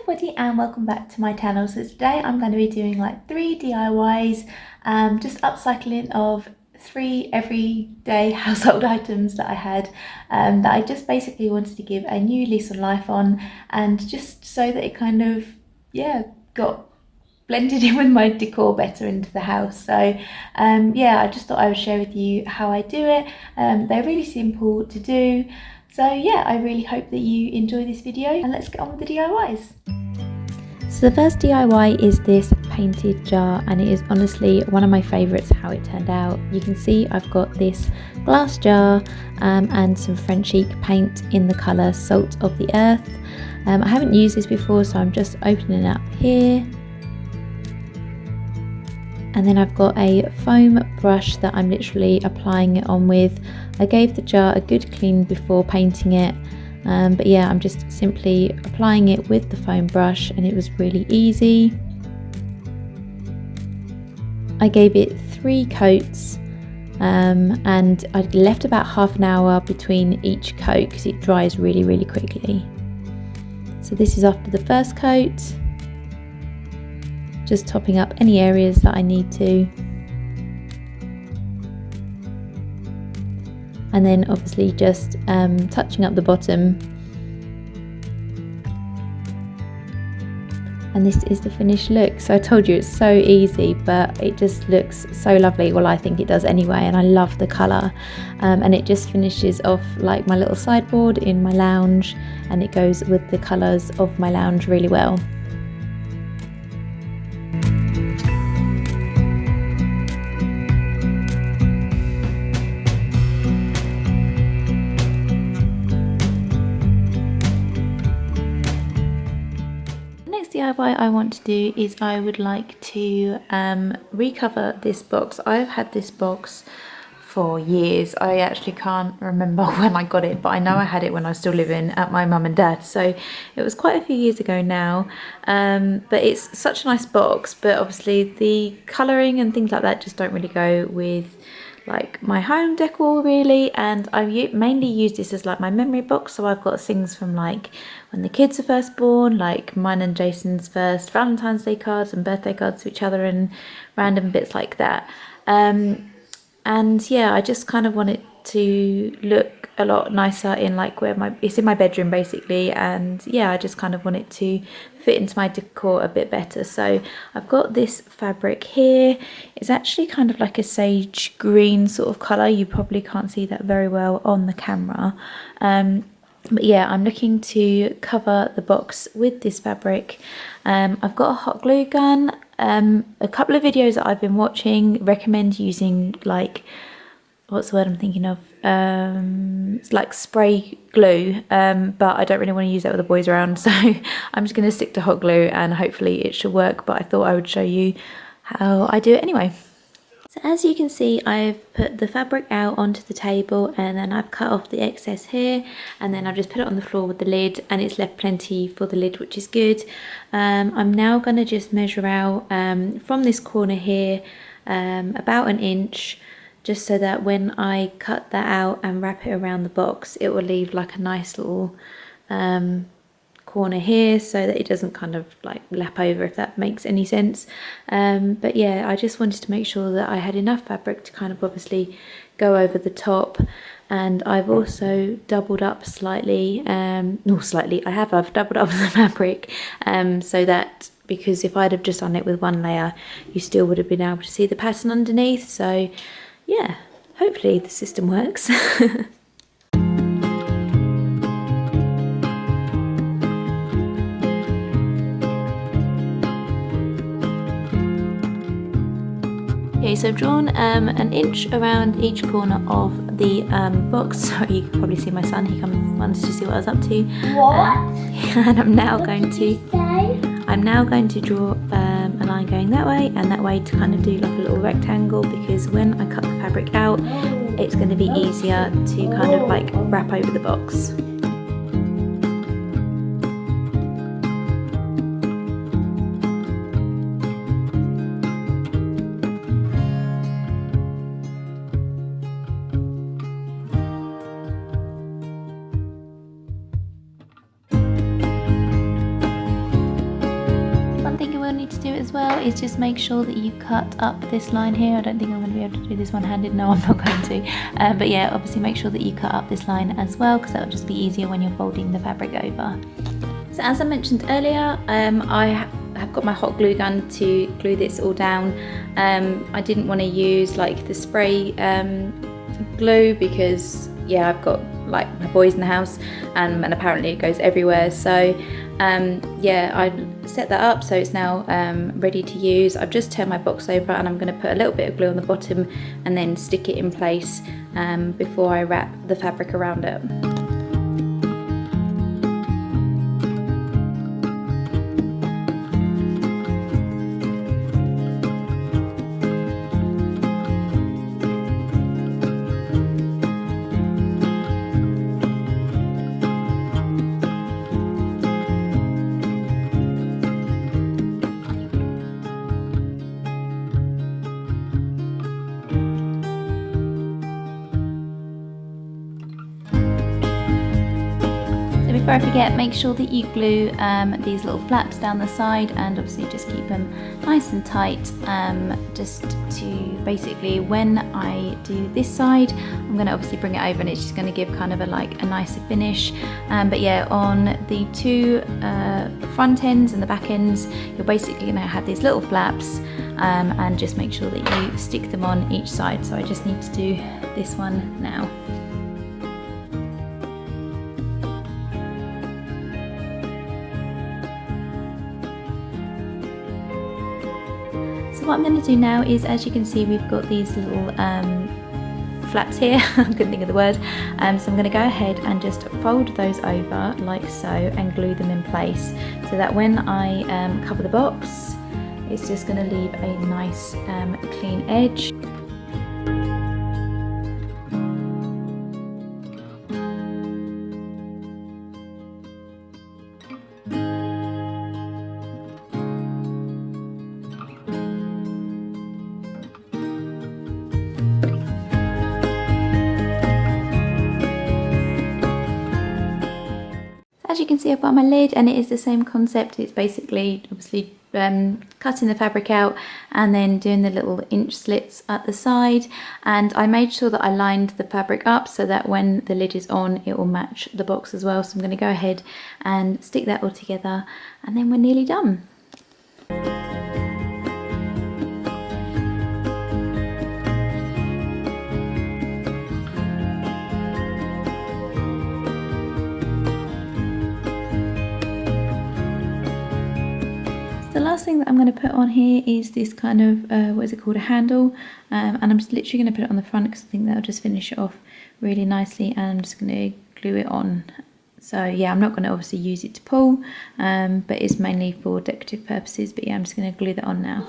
Everybody and welcome back to my channel. So today I'm going to be doing like 3 DIYs, just upcycling of 3 everyday household items that I had, that I just basically wanted to give a new lease on life on, and just so that it kind of got blended in with my decor better into the house. So I just thought I would share with you how I do it. They're really simple to do. So yeah, I really hope that you enjoy this video, and let's get on with the DIYs. So the first DIY is this painted jar, and it is honestly one of my favourites how it turned out. You can see I've got this glass jar and some French ink paint in the colour Salt of the Earth. I haven't used this before, so I'm just opening it up here. And then I've got a foam brush that I'm literally applying it on with. I gave the jar a good clean before painting it, but yeah, I'm just simply applying it with the foam brush, and it was really easy. I gave it 3 coats, and I left about half an hour between each coat because it dries really quickly. So this is after the first coat. Just topping up any areas that I need to, and then obviously just touching up the bottom. And this is the finished look. So I told you it's so easy, but it just looks so lovely. Well, I think it does anyway, and I love the colour, and it just finishes off like my little sideboard in my lounge, and it goes with the colours of my lounge really well. DIY I want to do is I would like to recover this box. I've had this box for years. I actually can't remember when I got it, but I know I had it when I was still living at my mum and dad, so it was quite a few years ago now. But it's such a nice box, but obviously the colouring and things like that just don't really go with like my home decor really, and I mainly use this as like my memory box. So I've got things from like when the kids are first born, like mine and Jason's first Valentine's Day cards and birthday cards to each other and random bits like that. And yeah, I just kind of want it to look a lot nicer in like where it's in my bedroom basically, and yeah, I just kind of want it to fit into my decor a bit better. So I've got this fabric here. It's actually kind of like a sage green sort of colour. You probably can't see that very well on the camera, but yeah, I'm looking to cover the box with this fabric. I've got a hot glue gun. A couple of videos that I've been watching recommend using like, what's the word I'm thinking of? It's like spray glue, but I don't really want to use that with the boys around, so I'm just going to stick to hot glue and hopefully it should work, but I thought I would show you how I do it anyway. So as you can see, I've put the fabric out onto the table, and then I've cut off the excess here, and then I've just put it on the floor with the lid, and it's left plenty for the lid, which is good. I'm now going to just measure out from this corner here about 1 inch, just so that when I cut that out and wrap it around the box, it will leave like a nice little corner here, so that it doesn't kind of like lap over, if that makes any sense. But yeah, I just wanted to make sure that I had enough fabric to kind of obviously go over the top, and I've also doubled up slightly, I've doubled up the fabric, so that, because if I'd have just done it with one layer, you still would have been able to see the pattern underneath. So yeah, hopefully the system works. Okay, so I've drawn 1 inch around each corner of the box. Sorry, you can probably see my son, he wants to see what I was up to. What? And I'm now going to draw a line going that way to kind of do like a little rectangle, because when I cut the fabric out, it's going to be easier to kind of like wrap over the box. one thing you will need to do as well is just make sure that you cut up this line here. I don't think I'm going to be able to do this one-handed. No, I'm not going to. But yeah, obviously make sure that you cut up this line as well, because that will just be easier when you're folding the fabric over. So as I mentioned earlier, I have got my hot glue gun to glue this all down. I didn't want to use like the spray glue because yeah, I've got like my boys in the house and apparently it goes everywhere. So yeah, I set that up so it's now ready to use. I've just turned my box over and I'm going to put a little bit of glue on the bottom and then stick it in place before I wrap the fabric around it. Before I forget, make sure that you glue these little flaps down the side, and obviously just keep them nice and tight, just to basically when I do this side I'm going to obviously bring it over and it's just going to give kind of a nicer finish, but yeah, on the two front ends and the back ends you're basically going to have these little flaps, and just make sure that you stick them on each side. So I just need to do this one now. So what I'm going to do now is, as you can see, we've got these little flaps here. I couldn't think of the word. So I'm going to go ahead and just fold those over like so and glue them in place, so that when I cover the box, it's just going to leave a nice clean edge. As you can see, I've got my lid and it is the same concept. It's basically obviously cutting the fabric out and then doing the little inch slits at the side, and I made sure that I lined the fabric up so that when the lid is on it will match the box as well. So I'm going to go ahead and stick that all together and then we're nearly done. The last thing that I'm going to put on here is this kind of, what is it called, a handle, and I'm just literally going to put it on the front because I think that'll just finish it off really nicely, and I'm just going to glue it on. So yeah, I'm not going to obviously use it to pull, but it's mainly for decorative purposes, but yeah, I'm just going to glue that on now.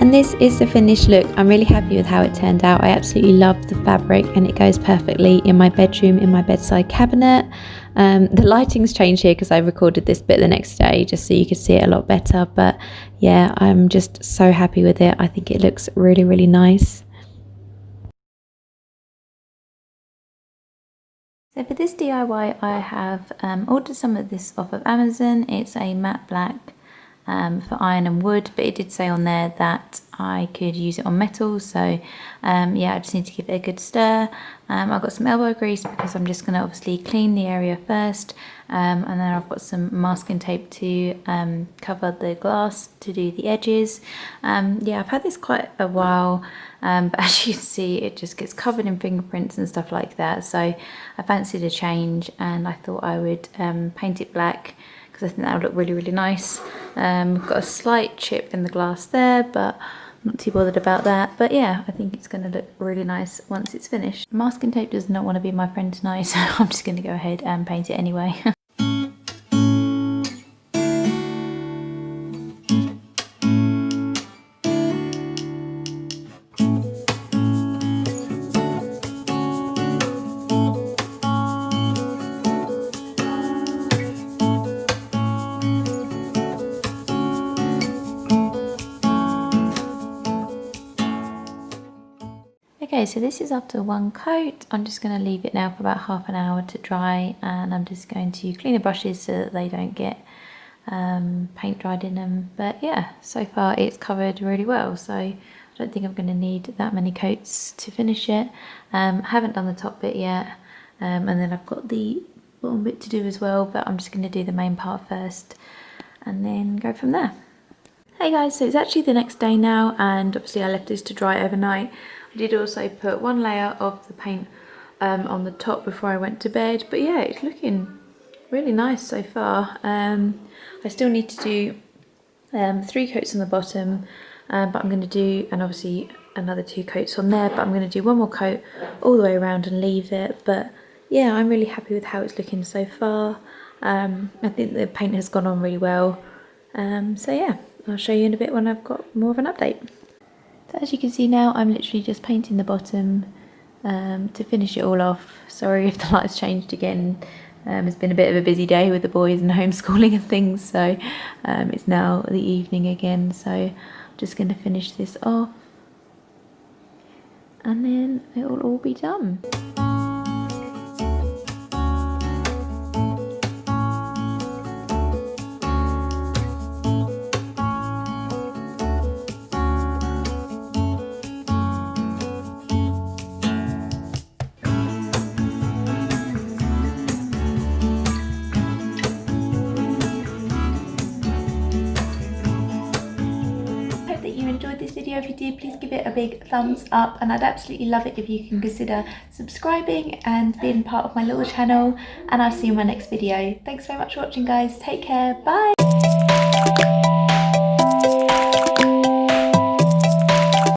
And this is the finished look. I'm really happy with how it turned out. I absolutely love the fabric and it goes perfectly in my bedroom, in my bedside cabinet. The lighting's changed here because I recorded this bit the next day just so you could see it a lot better. But yeah, I'm just so happy with it. I think it looks really, really nice. So for this DIY, I have ordered some of this off of Amazon. It's a matte black for iron and wood, but it did say on there that I could use it on metal, so yeah, I just need to give it a good stir. I've got some elbow grease because I'm just going to obviously clean the area first, and then I've got some masking tape to cover the glass to do the edges. Yeah, I've had this quite a while, but as you can see it just gets covered in fingerprints and stuff like that, so I fancied a change and I thought I would paint it black because I think that would look really, really nice. Got a slight chip in the glass there, but I'm not too bothered about that. But yeah, I think it's going to look really nice once it's finished. Masking tape does not want to be my friend tonight, so I'm just going to go ahead and paint it anyway. Okay, so this is after one coat. I'm just going to leave it now for about half an hour to dry, and I'm just going to clean the brushes so that they don't get paint dried in them. But yeah, so far it's covered really well, so I don't think I'm going to need that many coats to finish it. I haven't done the top bit yet, and then I've got the bottom bit to do as well, but I'm just going to do the main part first and then go from there. Hey guys, so it's actually the next day now, and obviously I left this to dry overnight. I did also put one layer of the paint on the top before I went to bed, but yeah, it's looking really nice so far. I still need to do 3 coats on the bottom, but I'm going to do, and obviously another 2 coats on there, but I'm going to do one more coat all the way around and leave it. But yeah, I'm really happy with how it's looking so far. I think the paint has gone on really well. So yeah, I'll show you in a bit when I've got more of an update. So as you can see now, I'm literally just painting the bottom to finish it all off. Sorry if the lights changed again. It's been a bit of a busy day with the boys and homeschooling and things, so it's now the evening again, so I'm just going to finish this off and then it will all be done. If you did, please give it a big thumbs up, and I'd absolutely love it if you can consider subscribing and being part of my little channel, and I'll see you in my next video. Thanks very much for watching guys, take care, bye.